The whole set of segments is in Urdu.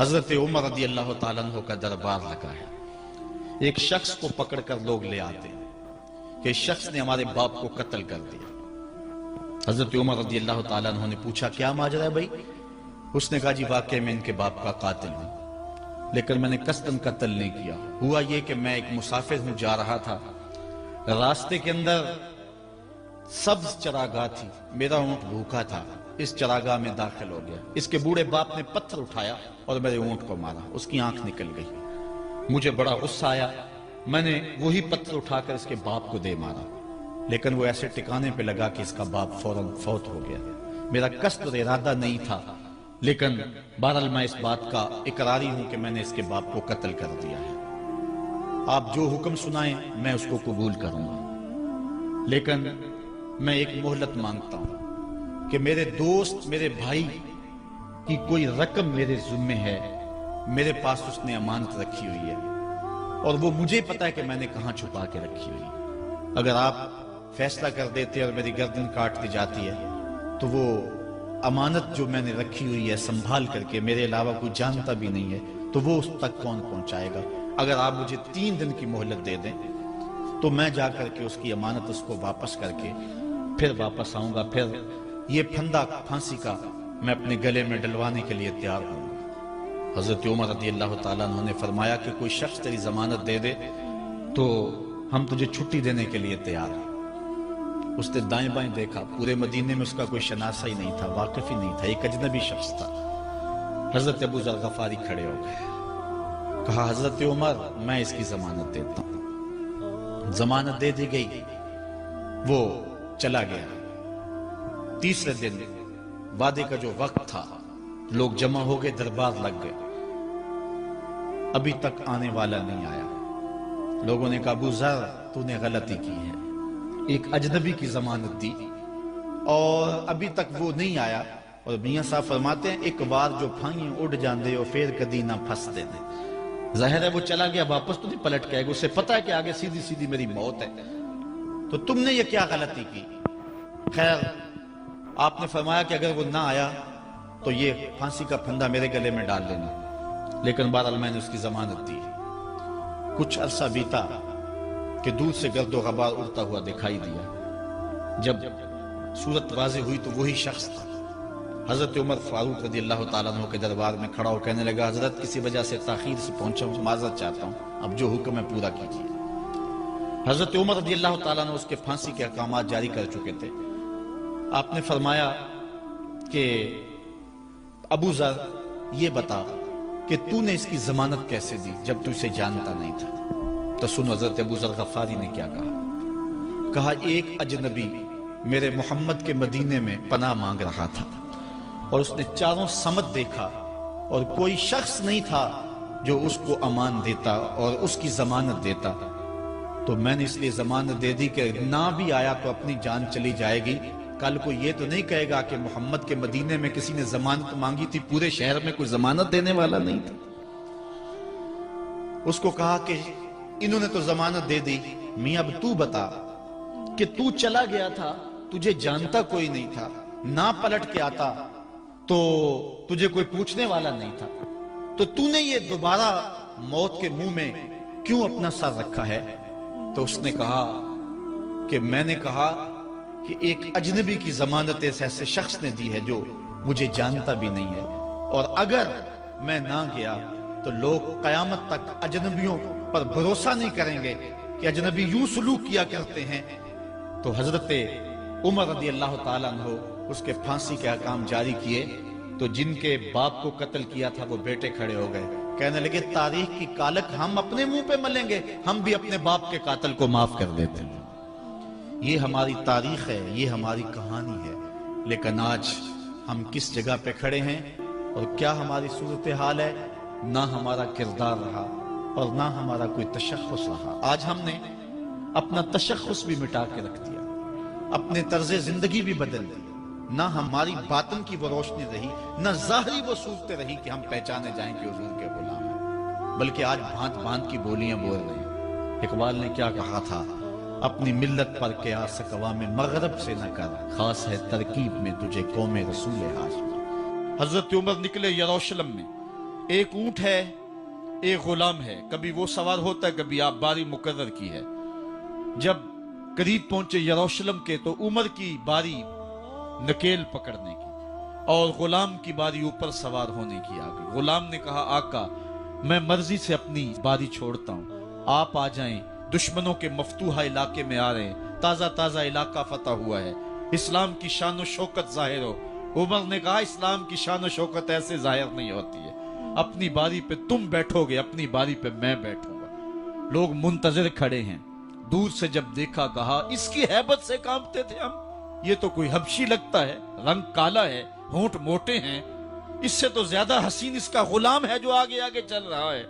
حضرت عمر رضی اللہ تعالیٰ عنہ کا دربار لگا ہے. ایک شخص کو پکڑ کر لوگ لے آتے ہیں کہ اس شخص نے ہمارے باپ کو قتل کر دیا. حضرت عمر رضی اللہ تعالیٰ عنہ نے پوچھا کیا ماجرا ہے بھائی؟ اس نے کہا جی واقعی میں ان کے باپ کا قاتل ہوں، لیکن میں نے قصداً قتل نہیں کیا. ہوا یہ کہ میں ایک مسافر ہوں، جا رہا تھا، راستے کے اندر سبز چراگاہ تھی، میرا اونٹ بھوکا تھا، اس چراگاہ میں داخل ہو گیا. اس کے بوڑھے باپ نے پتھر اٹھایا اور میرے اونٹ کو مارا، اس کی آنکھ نکل گئی. مجھے بڑا غصہ آیا، میں نے وہی پتھر اٹھا کر اس کے باپ کو دے مارا، لیکن وہ ایسے ٹکانے پہ لگا کہ اس کا باپ فوراً فوت ہو گیا. میرا قصد اور ارادہ نہیں تھا، لیکن بہرحال میں اس بات کا اقراری ہوں کہ میں نے اس کے باپ کو قتل کر دیا ہے. آپ جو حکم سنائیں میں اس کو قبول کروں گا، لیکن میں ایک مہلت مانگتا ہوں کہ میرے دوست، میرے بھائی کی کوئی رقم میرے ذمہ ہے، میرے پاس اس نے امانت رکھی ہوئی ہے اور وہ مجھے پتا ہے کہ میں نے کہاں چھپا کے رکھی ہوئی. اگر آپ فیصلہ کر دیتے اور میری گردن کاٹ دی جاتی ہے تو وہ امانت جو میں نے رکھی ہوئی ہے سنبھال کر کے، میرے علاوہ کوئی جانتا بھی نہیں ہے، تو وہ اس تک کون پہنچائے گا؟ اگر آپ مجھے 3 دن کی مہلت دے دیں تو میں جا کر کے اس کی امانت اس کو واپس کر کے پھر واپس آؤں گا، پھر یہ پھندا پھانسی کا میں اپنے گلے میں ڈلوانے کے لیے تیار ہوں گا. حضرت عمر رضی اللہ تعالیٰ عنہ نے فرمایا کہ کوئی شخص تیری ضمانت دے دے تو ہم تجھے چھٹی دینے کے لیے تیار ہیں. اس نے دائیں بائیں دیکھا، پورے مدینے میں اس کا کوئی شناسہ ہی نہیں تھا، واقف ہی نہیں تھا، ایک اجنبی شخص تھا. حضرت ابو ذر غفاری کھڑے ہو گئے، کہا حضرت عمر میں اس کی ضمانت دیتا ہوں. ضمانت دے دی گئی، وہ چلا گیا. تیسرے دن وعدے کا جو وقت تھا، لوگ جمع ہو گئے، دربار لگ گئے. ابھی تک آنے والا نہیں آیا. لوگوں نے کہا ابو ذر تو نے غلطی کی ہے، ایک اجنبی کی ضمانت دی اور ابھی تک وہ نہیں آیا. اور میاں صاحب فرماتے ہیں ایک بار جو پھائیں اڑ جاندے اور پھر کدی نہ پھنس دے دے. ظاہر ہے وہ چلا گیا، واپس تو نہیں پلٹ کے آئے گا، اسے پتا ہے کہ آگے سیدھی سیدھی میری موت ہے، تو تم نے یہ کیا غلطی کی؟ خیر آپ نے فرمایا کہ اگر وہ نہ آیا تو یہ پھانسی کا پھندا میرے گلے میں ڈال لینا، لیکن بہرحال میں نے اس کی ضمانت دی. کچھ عرصہ بیتا کہ دور سے گرد و غبار اڑتا ہوا دکھائی دیا. جب صورت واضح ہوئی تو وہی شخص تھا. حضرت عمر فاروق رضی اللہ تعالیٰ عنہ کے دربار میں کھڑا ہو کہنے لگا حضرت کسی وجہ سے تاخیر سے پہنچا ہوں، معذرت چاہتا ہوں، اب جو حکم ہے پورا کیجیے. حضرت عمر رضی اللہ تعالیٰ عنہ اس کے پھانسی کے احکامات جاری کر چکے تھے. آپ نے فرمایا کہ ابو ذر یہ بتا کہ تو نے اس کی ضمانت کیسے دی جب تو اسے جانتا نہیں تھا؟ تو سن حضرت ابو ذر غفاری نے کیا کہا ایک اجنبی میرے محمد کے مدینے میں پناہ مانگ رہا تھا اور اس نے چاروں سمت دیکھا اور کوئی شخص نہیں تھا جو اس کو امان دیتا اور اس کی ضمانت دیتا، تو میں نے اس لیے ضمانت دے دی کہ نہ بھی آیا تو اپنی جان چلی جائے گی. کل کو یہ تو نہیں کہے گا کہ محمد کے مدینے میں کسی نے ضمانت مانگی تھی، پورے شہر میں کوئی ضمانت دینے والا نہیں تھا. اس کو کہا کہ انہوں نے تو ضمانت دے دی، میاں اب تو بتا کہ تو چلا گیا تھا، تجھے جانتا کوئی نہیں تھا، نہ پلٹ کے آتا تو تجھے کوئی پوچھنے والا نہیں تھا، تو نے یہ دوبارہ موت کے منہ میں کیوں اپنا سر رکھا ہے؟ تو اس نے کہا کہ میں نے کہا کہ ایک اجنبی کی ضمانت ایسے شخص نے دی ہے جو مجھے جانتا بھی نہیں ہے، اور اگر میں نہ گیا تو لوگ قیامت تک اجنبیوں پر بھروسہ نہیں کریں گے کہ اجنبی یوں سلوک کیا کرتے ہیں. تو حضرت عمر رضی اللہ تعالیٰ عنہ اس کے پھانسی کے احکام جاری کیے. تو جن کے باپ کو قتل کیا تھا وہ بیٹے کھڑے ہو گئے، کہنے لگے تاریخ کی کالک ہم اپنے منہ پہ ملیں گے، ہم بھی اپنے باپ کے قاتل کو معاف کر دیتے ہیں. یہ ہماری تاریخ ہے، یہ ہماری کہانی ہے. لیکن آج ہم کس جگہ پہ کھڑے ہیں اور کیا ہماری صورتحال ہے؟ نہ ہمارا کردار رہا اور نہ ہمارا کوئی تشخص رہا. آج ہم نے اپنا تشخص بھی مٹا کے رکھ دیا، اپنے طرز زندگی بھی بدل دی. نہ ہماری باطن کی وہ روشنی رہی، نہ ظاہری وہ صورتیں رہی کہ ہم پہچانے جائیں کہ حضور کے غلام ہیں، بلکہ آج بھانت بھانت کی بولیاں بول رہے ہیں. اقبال نے کیا کہا تھا؟ اپنی ملت پر قیاس اقوام مغرب سے نہ کر، خاص ہے ترکیب میں تجھے قوم رسول ہاشم. حضرت عمر نکلے یروشلم میں، ایک اونٹ ہے، ایک غلام ہے، کبھی وہ سوار ہوتا ہے، کبھی آپ باری مقرر کی ہے۔ جب قریب پہنچے یروشلم کے تو عمر کی باری نکیل پکڑنے کی اور غلام کی باری اوپر سوار ہونے کی آ گئی۔ غلام نے کہا آقا میں مرضی سے اپنی باری چھوڑتا ہوں، آپ آ جائیں، دشمنوں کے مفتوحہ علاقے میں آ رہے ہیں، تازہ تازہ علاقہ فتح ہوا ہے، اسلام کی شان و شوکت ظاہر ہو۔ عمر نے کہا اسلام کی شان و شوکت ایسے ظاہر نہیں ہوتی ہے، اپنی باری پہ تم بیٹھو گے، اپنی باری پہ میں بیٹھوں گا۔ لوگ منتظر کھڑے ہیں، دور سے جب دیکھا کہا اس کی ہیبت سے کانپتے تھے ہم، یہ تو کوئی حبشی لگتا ہے، رنگ کالا ہے، ہونٹ موٹے ہیں، اس سے تو زیادہ حسین اس کا غلام ہے جو آگے آگے چل رہا ہے۔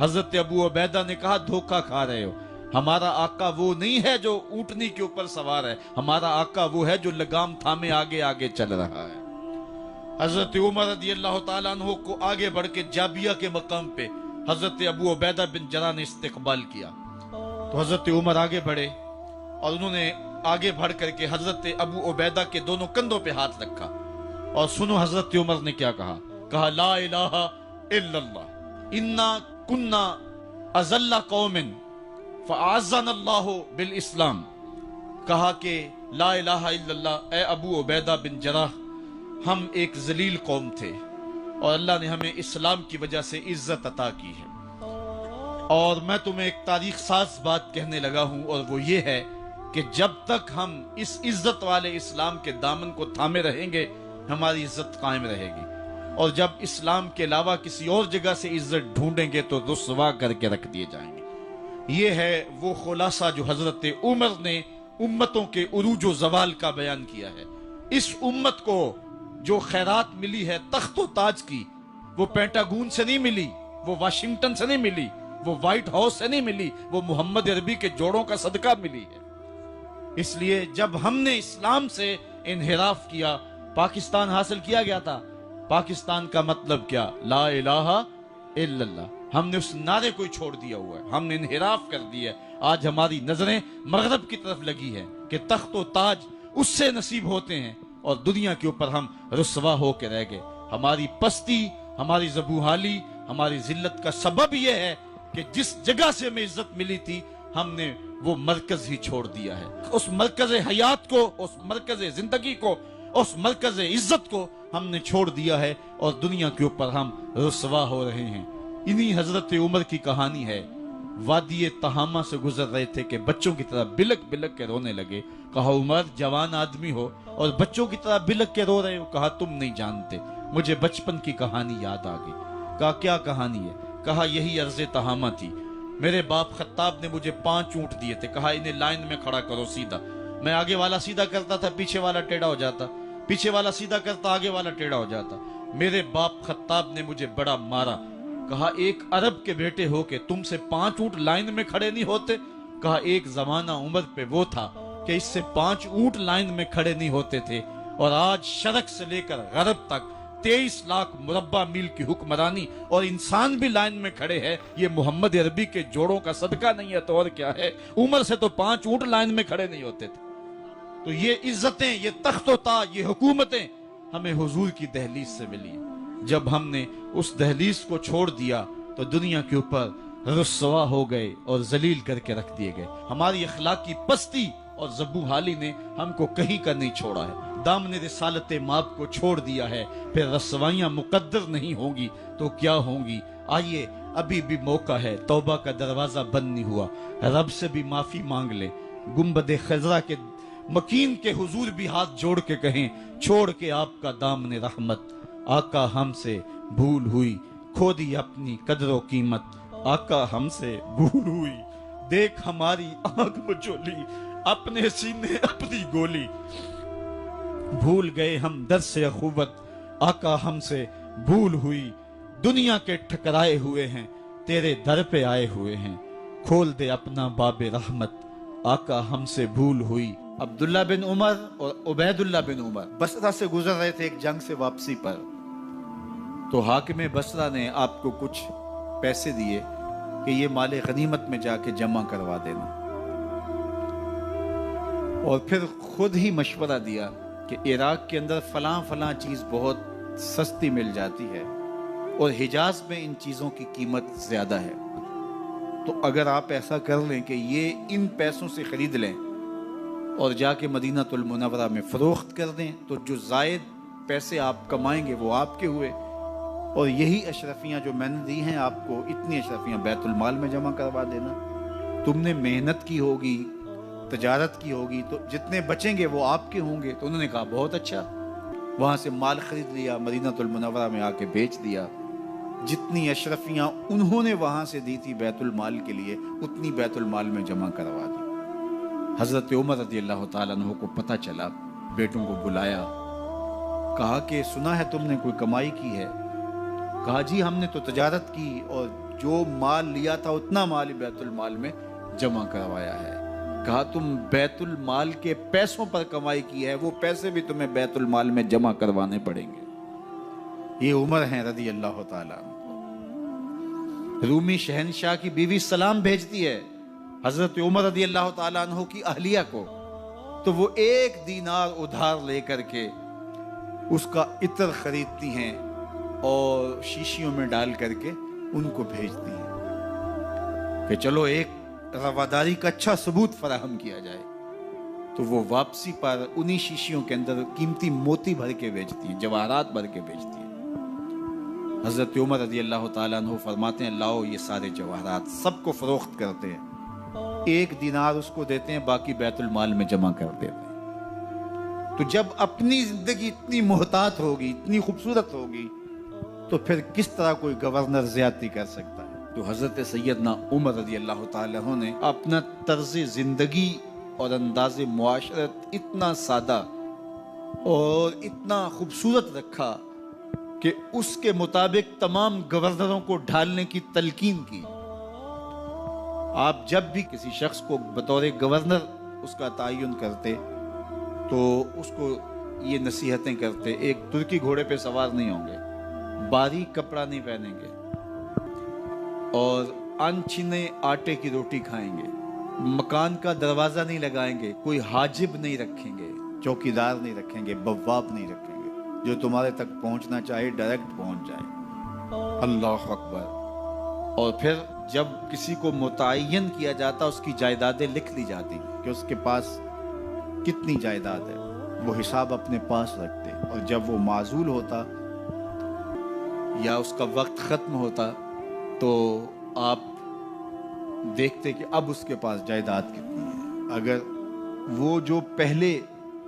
حضرت ابو عبیدہ نے کہا دھوکہ کھا رہے ہو، ہمارا آقا وہ نہیں ہے جو اونٹنی کے اوپر سوار ہے، ہمارا آقا وہ ہے جو لگام تھامے آگے آگے چل رہا ہے۔ حضرت عمر رضی اللہ تعالیٰ عنہ کو آگے بڑھ کے جابیہ کے مقام پہ حضرت ابو عبیدہ بن جراح نے استقبال کیا، تو حضرت عمر آگے بڑھے اور انہوں نے آگے بڑھ کر کے حضرت ابو عبیدہ کے دونوں کندھوں پہ ہاتھ رکھا، اور سنو حضرت عمر نے کیا کہا لا الہ الا اللہ انا کنا اذل قوم فاعزنا اللہ بالاسلام۔ کہا کہ لا الہ الا اللہ، اے ابو عبیدہ بن جراح، ہم ایک ذلیل قوم تھے اور اللہ نے ہمیں اسلام کی وجہ سے عزت عطا کی ہے، اور میں تمہیں ایک تاریخ ساز بات کہنے لگا ہوں، اور وہ یہ ہے کہ جب تک ہم اس عزت والے اسلام کے دامن کو تھامے رہیں گے ہماری عزت قائم رہے گی، اور جب اسلام کے علاوہ کسی اور جگہ سے عزت ڈھونڈیں گے تو رسوا کر کے رکھ دیے جائیں گے۔ یہ ہے وہ خلاصہ جو حضرت عمر نے امتوں کے عروج و زوال کا بیان کیا ہے۔ اس امت کو جو خیرات ملی ہے تخت و تاج کی، وہ پینٹاگون سے نہیں ملی، وہ واشنگٹن سے نہیں ملی، وہ وائٹ ہاؤس سے نہیں ملی، وہ محمد عربی کے جوڑوں کا صدقہ ملی ہے۔ اس لیے جب ہم نے اسلام سے انحراف کیا، پاکستان حاصل کیا گیا تھا، پاکستان کا مطلب کیا؟ لا الہ الا اللہ۔ ہم نے اس نعرے کو چھوڑ دیا ہوا ہے، ہم نے انحراف کر دیا ہے۔ آج ہماری نظریں مغرب کی طرف لگی ہے کہ تخت و تاج اس سے نصیب ہوتے ہیں، اور دنیا کے اوپر ہم رسوا ہو کے رہ گئے۔ ہماری پستی، ہماری زبوحالی، ہماری ذلت کا سبب یہ ہے کہ جس جگہ سے ہمیں عزت ملی تھی ہم نے وہ مرکز ہی چھوڑ دیا ہے۔ اس مرکز حیات کو، اس مرکز زندگی کو، اس مرکز عزت کو ہم نے چھوڑ دیا ہے، اور دنیا کے اوپر ہم رسوا ہو رہے ہیں۔ انہی حضرت عمر کی کہانی ہے۔ وادی تہامہ سے گزر رہے تھے کہ بچوں کی طرح بلک بلک کے رونے لگے۔ کہا عمر جوان آدمی ہو اور بچوں کی طرح بلک کے رو رہے ہو؟ کہا تم نہیں جانتے، مجھے بچپن کی کہانی یاد آ گئی۔ کہا کیا کہانی ہے؟ کہا یہی عرض تہامہ تھی، میرے باپ خطاب نے مجھے 5 اونٹ دیے تھے، کہا انہیں لائن میں کھڑا کرو سیدھا۔ میں آگے والا سیدھا کرتا تھا، پیچھے والا ٹیڑھا ہو جاتا، پیچھے والا سیدھا کرتا، آگے والا ٹیڑھا ہو جاتا۔ میرے باپ خطاب نے مجھے بڑا مارا۔ کہا ایک عرب کے بیٹے ہو کہ تم سے 5 اونٹ لائن میں کھڑے نہیں ہوتے؟ کہا ایک زمانہ عمر پہ وہ تھا کہ اس سے 5 اونٹ لائن میں کھڑے نہیں ہوتے تھے، اور آج شرق سے لے کر غرب تک 23 لاکھ مربع میل کی حکمرانی اور انسان بھی لائن میں کھڑے ہیں۔ یہ محمد عربی کے جوڑوں کا صدقہ نہیں ہے تو اور کیا ہے؟ عمر سے تو 5 اونٹ لائن میں کھڑے نہیں ہوتے تھے۔ تو یہ عزتیں، یہ تخت و تاج، یہ حکومتیں ہمیں حضور کی دہلیز سے ملی۔ جب ہم نے اس دہلیز کو چھوڑ دیا تو دنیا کے اوپر رسوا ہو گئے اور ذلیل کر کے رکھ دیے گئے۔ ہماری اخلاقی پستی اور زبوحالی نے ہم کو کہیں کا نہیں چھوڑا ہے، دامن رسالت ماب کو چھوڑ دیا ہے۔ پھر رسوائیاں مقدر نہیں ہوں گی تو کیا ہوں گی؟ آئیے ابھی بھی موقع ہے، توبہ کا دروازہ بند نہیں ہوا، رب سے بھی معافی مانگ لے۔ گنبد خضرا کے مکین کے حضور بھی ہاتھ جوڑ کے کہیں چھوڑ کے آپ کا دامن رحمت، آقا ہم سے بھول ہوئی، کھو دی اپنی قدر و قیمت، آقا ہم سے بھول ہوئی، دیکھ ہماری آنکھ مچولی، اپنے سینے اپنی گولی، بھول گئے ہم در سے اخوت، آقا ہم سے بھول ہوئی، دنیا کے ٹھکرائے ہوئے ہیں تیرے در پہ آئے ہوئے ہیں، کھول دے اپنا باب رحمت، آقا ہم سے بھول ہوئی۔ عبداللہ بن عمر اور عبید اللہ بن عمر بصرہ سے گزر رہے تھے ایک جنگ سے واپسی پر، تو حاکم بصرہ نے آپ کو کچھ پیسے دیے کہ یہ مال غنیمت میں جا کے جمع کروا دینا، اور پھر خود ہی مشورہ دیا کہ عراق کے اندر فلاں فلاں چیز بہت سستی مل جاتی ہے، اور حجاز میں ان چیزوں کی قیمت زیادہ ہے، تو اگر آپ ایسا کر لیں کہ یہ ان پیسوں سے خرید لیں اور جا کے مدینہ المنورہ میں فروخت کر دیں، تو جو زائد پیسے آپ کمائیں گے وہ آپ کے ہوئے، اور یہی اشرفیاں جو میں نے دی ہیں آپ کو، اتنی اشرفیاں بیت المال میں جمع کروا دینا۔ تم نے محنت کی ہوگی، تجارت کی ہوگی، تو جتنے بچیں گے وہ آپ کے ہوں گے۔ تو انہوں نے کہا بہت اچھا، وہاں سے مال خرید لیا، مدینہ المنورہ میں آ کے بیچ دیا۔ جتنی اشرفیاں انہوں نے وہاں سے دی تھی بیت المال کے لیے، اتنی بیت المال میں جمع کروا دی۔ حضرت عمر رضی اللہ تعالیٰ عنہ کو پتہ چلا، بیٹوں کو بلایا، کہا کہ سنا ہے تم نے کوئی کمائی کی ہے؟ کہا جی ہم نے تو تجارت کی اور جو مال لیا تھا اتنا مال ہی بیت المال میں جمع کروایا ہے۔ کہا تم بیت المال کے پیسوں پر کمائی کی ہے، وہ پیسے بھی تمہیں بیت المال میں جمع کروانے پڑیں گے۔ یہ عمر ہیں رضی اللہ تعالیٰ عنہ۔ رومی شہنشاہ کی بیوی سلام بھیجتی ہے حضرت عمر رضی اللہ تعالیٰ عنہ کی اہلیہ کو، تو وہ 1 دینار ادھار لے کر کے اس کا عطر خریدتی ہیں اور شیشیوں میں ڈال کر کے ان کو بھیجتی ہیں کہ چلو ایک رواداری کا اچھا ثبوت فراہم کیا جائے۔ تو وہ واپسی پر انہی شیشیوں کے اندر قیمتی موتی بھر کے بیچتی ہیں، جواہرات بھر کے بیچتی ہیں۔ حضرت عمر رضی اللہ تعالیٰ عنہ فرماتے ہیں لاؤ یہ سارے جواہرات، سب کو فروخت کرتے ہیں، 1 دینار اس کو دیتے ہیں، باقی بیت المال میں جمع کر دیتے ہیں۔ تو جب اپنی زندگی اتنی محتاط ہوگی، اتنی خوبصورت ہوگی، تو پھر کس طرح کوئی گورنر زیادتی کر سکتا ہے؟ تو حضرت سیدنا عمر رضی اللہ تعالیٰ عنہ نے اپنا طرز زندگی اور انداز معاشرت اتنا سادہ اور اتنا خوبصورت رکھا کہ اس کے مطابق تمام گورنروں کو ڈھالنے کی تلقین کی۔ آپ جب بھی کسی شخص کو بطور گورنر اس کا تعین کرتے تو اس کو یہ نصیحتیں کرتے، ایک ترکی گھوڑے پہ سوار نہیں ہوں گے، باریک کپڑا نہیں پہنیں گے، اور انچھنے آٹے کی روٹی کھائیں گے، مکان کا دروازہ نہیں لگائیں گے، کوئی حاجب نہیں رکھیں گے، چوکیدار نہیں رکھیں گے، بواب نہیں رکھیں گے، جو تمہارے تک پہنچنا چاہے ڈائریکٹ پہنچ جائے۔ اللہ اکبر۔ اور پھر جب کسی کو متعین کیا جاتا اس کی جائیدادیں لکھ لی جاتی کہ اس کے پاس کتنی جائیداد ہے، وہ حساب اپنے پاس رکھتے، اور جب وہ معزول ہوتا یا اس کا وقت ختم ہوتا تو آپ دیکھتے کہ اب اس کے پاس جائیداد کتنی ہے۔ اگر وہ جو پہلے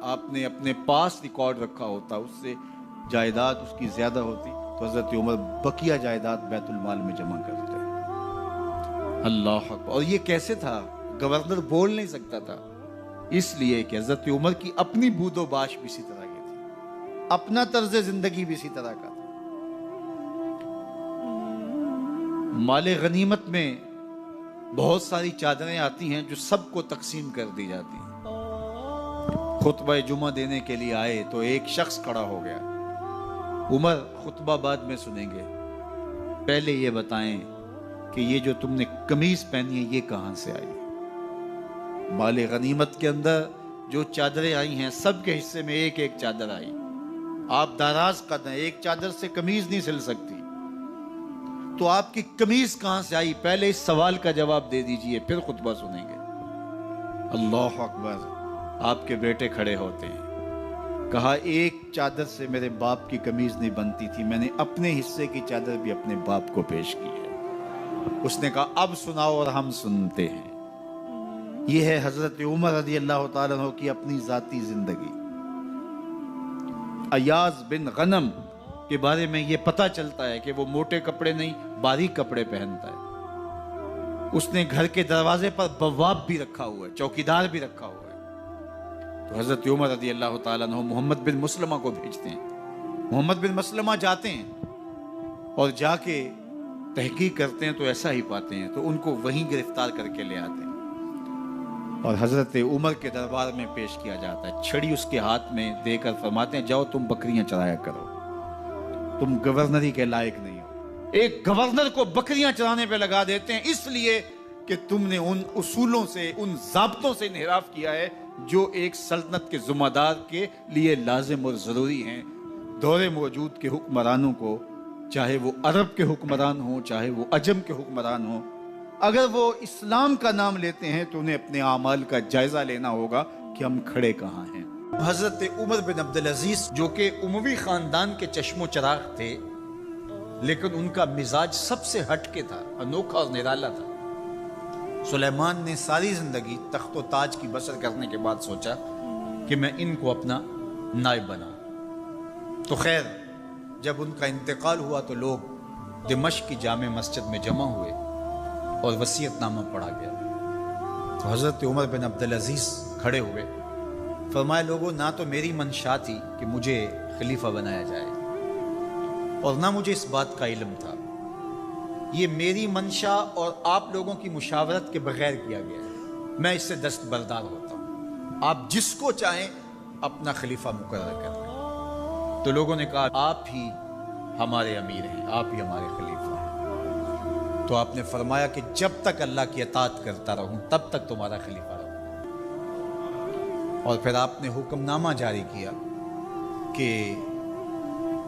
آپ نے اپنے پاس ریکارڈ رکھا ہوتا اس سے جائیداد اس کی زیادہ ہوتی تو حضرت عمر بقیہ جائیداد بیت المال میں جمع کرتے۔ اللہ اکبر۔ اور یہ کیسے تھا؟ گورنر بول نہیں سکتا تھا، اس لیے کہ حضرت عمر کی اپنی بود و باش بھی اسی طرح کی تھی، اپنا طرز زندگی بھی اسی طرح کا تھا۔ مال غنیمت میں بہت ساری چادریں آتی ہیں جو سب کو تقسیم کر دی جاتی ہیں۔ خطبہ جمعہ دینے کے لیے آئے تو ایک شخص کھڑا ہو گیا، عمر خطبہ بعد میں سنیں گے، پہلے یہ بتائیں کہ یہ جو تم نے قمیض پہنی ہے یہ کہاں سے آئی؟ مال غنیمت کے اندر جو چادریں آئی ہیں سب کے حصے میں ایک ایک چادر آئی، آپ داراز قد ہیں، ایک چادر سے قمیض نہیں سل سکتی، تو آپ کی قمیض کہاں سے آئی؟ پہلے اس سوال کا جواب دے دیجئے، پھر خطبہ سنیں گے۔ اللہ اکبر۔ آپ کے بیٹے کھڑے ہوتے ہیں، کہا ایک چادر سے میرے باپ کی قمیض نہیں بنتی تھی، میں نے اپنے حصے کی چادر بھی اپنے باپ کو پیش کی ہے۔ اس نے کہا اب سناؤ، اور ہم سنتے ہیں۔ یہ ہے حضرت عمر رضی اللہ تعالیٰ عنہ کی اپنی ذاتی زندگی۔ ایاز بن غنم کے بارے میں یہ پتہ چلتا ہے کہ وہ موٹے کپڑے نہیں باریک کپڑے پہنتا ہے۔ اس نے گھر کے دروازے پر بواب بھی رکھا ہوا ہے، چوکیدار بھی رکھا ہوا ہے۔ تو حضرت عمر رضی اللہ تعالیٰ عنہ محمد بن مسلمہ کو بھیجتے ہیں، محمد بن مسلمہ جاتے ہیں اور جا کے تحقیق کرتے ہیں تو ایسا ہی پاتے ہیں، تو ان کو وہیں گرفتار کر کے لے آتے ہیں اور حضرت عمر کے دربار میں پیش کیا جاتا ہے، چھڑی اس کے ہاتھ میں دے کر فرماتے ہیں جاؤ تم بکریاں چرایا کرو، تم گورنری کے لائق نہیں ہو۔ ایک گورنر کو بکریاں چرانے پہ لگا دیتے ہیں اس لیے کہ تم نے ان اصولوں سے، ان ضابطوں سے انحراف کیا ہے جو ایک سلطنت کے ذمہ دار کے لیے لازم اور ضروری ہیں۔ دور موجود کے حکمرانوں کو چاہے وہ عرب کے حکمران ہوں چاہے وہ عجم کے حکمران ہوں، اگر وہ اسلام کا نام لیتے ہیں تو انہیں اپنے اعمال کا جائزہ لینا ہوگا کہ ہم کھڑے کہاں ہیں۔ حضرت عمر بن عبدالعزیز جو کہ اموی خاندان کے چشم و چراغ تھے، لیکن ان کا مزاج سب سے ہٹ کے تھا، انوکھا اور نرالا تھا۔ سلیمان نے ساری زندگی تخت و تاج کی بسر کرنے کے بعد سوچا کہ میں ان کو اپنا نائب بناؤں۔ تو خیر جب ان کا انتقال ہوا تو لوگ دمشق کی جامع مسجد میں جمع ہوئے اور وصیت نامہ پڑھا گیا۔ تو حضرت عمر بن عبدالعزیز کھڑے ہوئے، فرمایا لوگوں نہ تو میری منشا تھی کہ مجھے خلیفہ بنایا جائے اور نہ مجھے اس بات کا علم تھا، یہ میری منشا اور آپ لوگوں کی مشاورت کے بغیر کیا گیا ہے، میں اس سے دستبردار ہوتا ہوں، آپ جس کو چاہیں اپنا خلیفہ مقرر کر لیں۔ تو لوگوں نے کہا آپ ہی ہمارے امیر ہیں، آپ ہی ہمارے خلیفہ ہیں۔ تو آپ نے فرمایا کہ جب تک اللہ کی اطاعت کرتا رہوں تب تک تمہارا خلیفہ رہوں۔ اور پھر آپ نے حکم نامہ جاری کیا کہ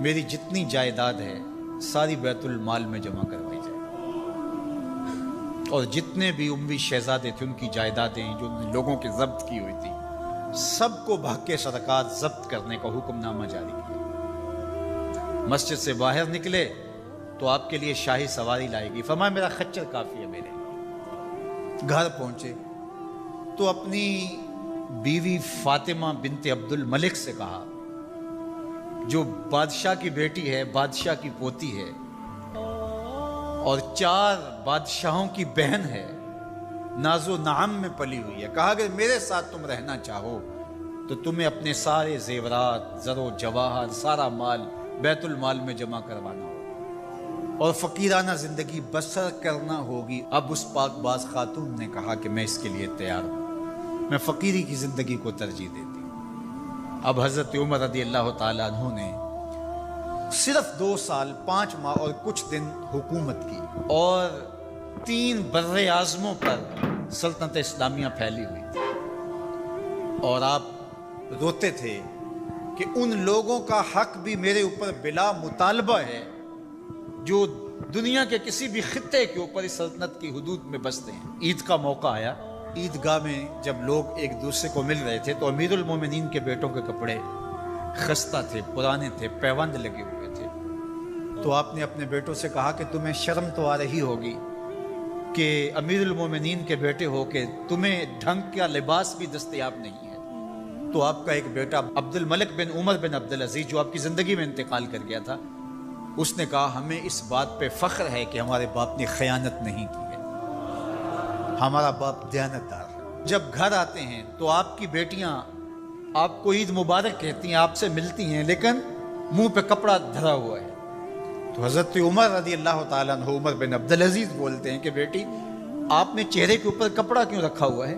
میری جتنی جائیداد ہے ساری بیت المال میں جمع کروائی جائے، اور جتنے بھی اموی شہزادے تھے ان کی جائیدادیں جو انہوں نے لوگوں کے ضبط کی ہوئی تھی سب کو بھاگ کے صدقات ضبط کرنے کا حکم نامہ جاری کیا۔ مسجد سے باہر نکلے تو آپ کے لیے شاہی سواری لائے گی، فرمایا میرا خچر کافی ہے میرے۔ گھر پہنچے تو اپنی بیوی فاطمہ بنت عبد الملک سے کہا، جو بادشاہ کی بیٹی ہے، بادشاہ کی پوتی ہے اور 4 بادشاہوں کی بہن ہے، ناز و نعم میں پلی ہوئی ہے، کہا اگر میرے ساتھ تم رہنا چاہو تو تمہیں اپنے سارے زیورات، زر و جواہر، سارا مال بیت المال میں جمع کروانا ہوگا اور فقیرانہ زندگی بسر کرنا ہوگی۔ اب اس پاک باز خاتون نے کہا کہ میں اس کے لیے تیار ہوں، میں فقیری کی زندگی کو ترجیح دیتی ہوں۔ اب حضرت عمر رضی اللہ تعالیٰ عنہ نے صرف 2 سال 5 ماہ اور کچھ دن حکومت کی اور 3 بر اعظموں پر سلطنت اسلامیہ پھیلی ہوئی تھی، اور آپ روتے تھے کہ ان لوگوں کا حق بھی میرے اوپر بلا مطالبہ ہے جو دنیا کے کسی بھی خطے کے اوپر اس سلطنت کی حدود میں بستے ہیں۔ عید کا موقع آیا، عیدگاہ میں جب لوگ ایک دوسرے کو مل رہے تھے تو امیر المومنین کے بیٹوں کے کپڑے خستہ تھے، پرانے تھے، پیوند لگے ہوئے تھے۔ تو آپ نے اپنے بیٹوں سے کہا کہ تمہیں شرم تو آ رہی ہوگی کہ امیر المومنین کے بیٹے ہو کے تمہیں ڈھنگ کا لباس بھی دستیاب نہیں ہے۔ تو آپ کا ایک بیٹا عبد الملک بن عمر بن عبدالعزیز جو آپ کی زندگی میں انتقال کر گیا تھا، اس نے کہا ہمیں اس بات پہ فخر ہے کہ ہمارے باپ نے خیانت نہیں کی ہے، ہمارا باپ دیانتدار ہے۔ جب گھر آتے ہیں تو آپ کی بیٹیاں آپ کو عید مبارک کہتی ہیں، آپ سے ملتی ہیں، لیکن منہ پہ کپڑا دھرا ہوا ہے۔ تو حضرت عمر رضی اللہ تعالیٰ عنہ عمر بن عبدالعزیز بولتے ہیں کہ بیٹی آپ نے چہرے کے اوپر کپڑا کیوں رکھا ہوا ہے؟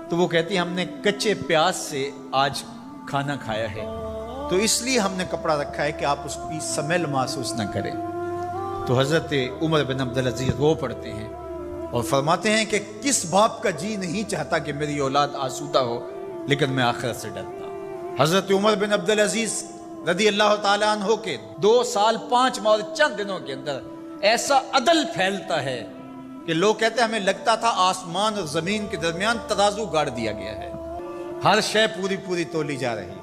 تو وہ کہتی ہیں ہم نے کچے پیاز سے آج کھانا کھایا ہے، تو اس لیے ہم نے کپڑا رکھا ہے کہ آپ اس کی سمیل محسوس نہ کریں۔ تو حضرت عمر بن عبدالعزیز رو پڑتے ہیں اور فرماتے ہیں کہ کس باپ کا جی نہیں چاہتا کہ میری اولاد آسودہ ہو، لیکن میں آخرت سے ڈرتا ہوں۔ حضرت عمر بن عبدالعزیز رضی اللہ تعالیٰ عنہ کے 2 سال 5 ماہ اور چند دنوں کے اندر ایسا عدل پھیلتا ہے کہ لوگ کہتے ہیں ہمیں لگتا تھا آسمان اور زمین کے درمیان ترازو گاڑ دیا گیا ہے، ہر شے پوری پوری تولی جا رہی ہے،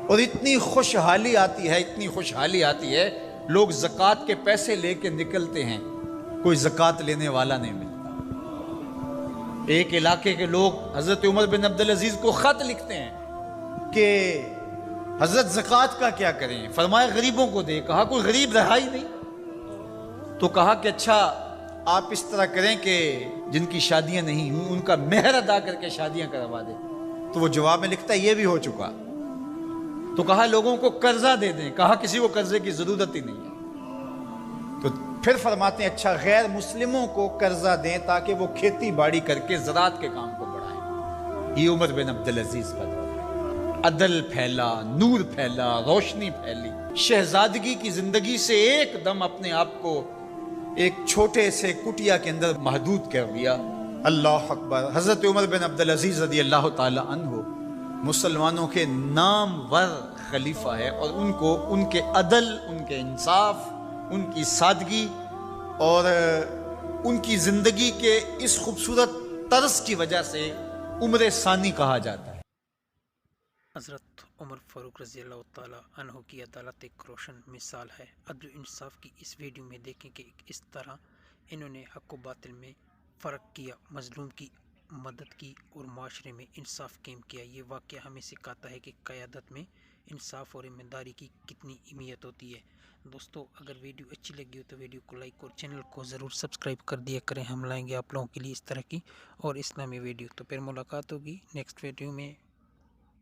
اور اتنی خوشحالی آتی ہے، اتنی خوشحالی آتی ہے، لوگ زکوٰۃ کے پیسے لے کے نکلتے ہیں، کوئی زکوٰۃ لینے والا نہیں ملتا۔ ایک علاقے کے لوگ حضرت عمر بن عبدالعزیز کو خط لکھتے ہیں کہ حضرت زکوٰۃ کا کیا کریں؟ فرمایا غریبوں کو دے۔ کہا کوئی غریب رہا ہی نہیں، تو کہا کہ اچھا آپ اس طرح کریں کہ جن کی شادیاں نہیں ہوئی ان کا مہر ادا کر کے شادیاں کروا دیں۔ تو وہ جواب میں لکھتا ہے یہ بھی ہو چکا۔ تو کہا لوگوں کو قرضہ دے دیں۔ کہا کسی کو قرضے کی ضرورت ہی نہیں ہے۔ تو پھر فرماتے ہیں اچھا غیر مسلموں کو قرضہ دیں تاکہ وہ کھیتی باڑی کر کے زراعت کے کام کو بڑھائیں۔ یہ عمر بن عبدالعزیز کا دور ہے۔ عدل پھیلا، نور پھیلا، روشنی پھیلی، شہزادگی کی زندگی سے ایک دم اپنے آپ کو ایک چھوٹے سے کٹیا کے اندر محدود کر دیا۔ اللہ اکبر۔ حضرت عمر بن عبدالعزیز رضی اللہ تعالی عنہ مسلمانوں کے نامور خلیفہ ہے، اور ان کو ان کے عدل، ان کے انصاف ان کی سادگی اور ان کی زندگی کے اس خوبصورت طرز کی وجہ سے عمر ثانی کہا جاتا ہے۔ حضرت عمر فاروق رضی اللہ تعالیٰ عنہ کی عدالت ایک روشن مثال ہے۔ عدل و انصاف کی اس ویڈیو میں دیکھیں کہ اس طرح انہوں نے حق و باطل میں فرق کیا، مظلوم کی مدد کی اور معاشرے میں انصاف قائم کیا۔ یہ واقعہ ہمیں سکھاتا ہے کہ قیادت میں انصاف اور ایمانداری کی کتنی اہمیت ہوتی ہے۔ دوستو اگر ویڈیو اچھی لگی ہو تو ویڈیو کو لائک اور چینل کو ضرور سبسکرائب کر دیا کریں، ہم لائیں گے آپ لوگوں کے لیے اس طرح کی اور اسلامی ویڈیو۔ تو پھر ملاقات ہوگی نیکسٹ ویڈیو میں۔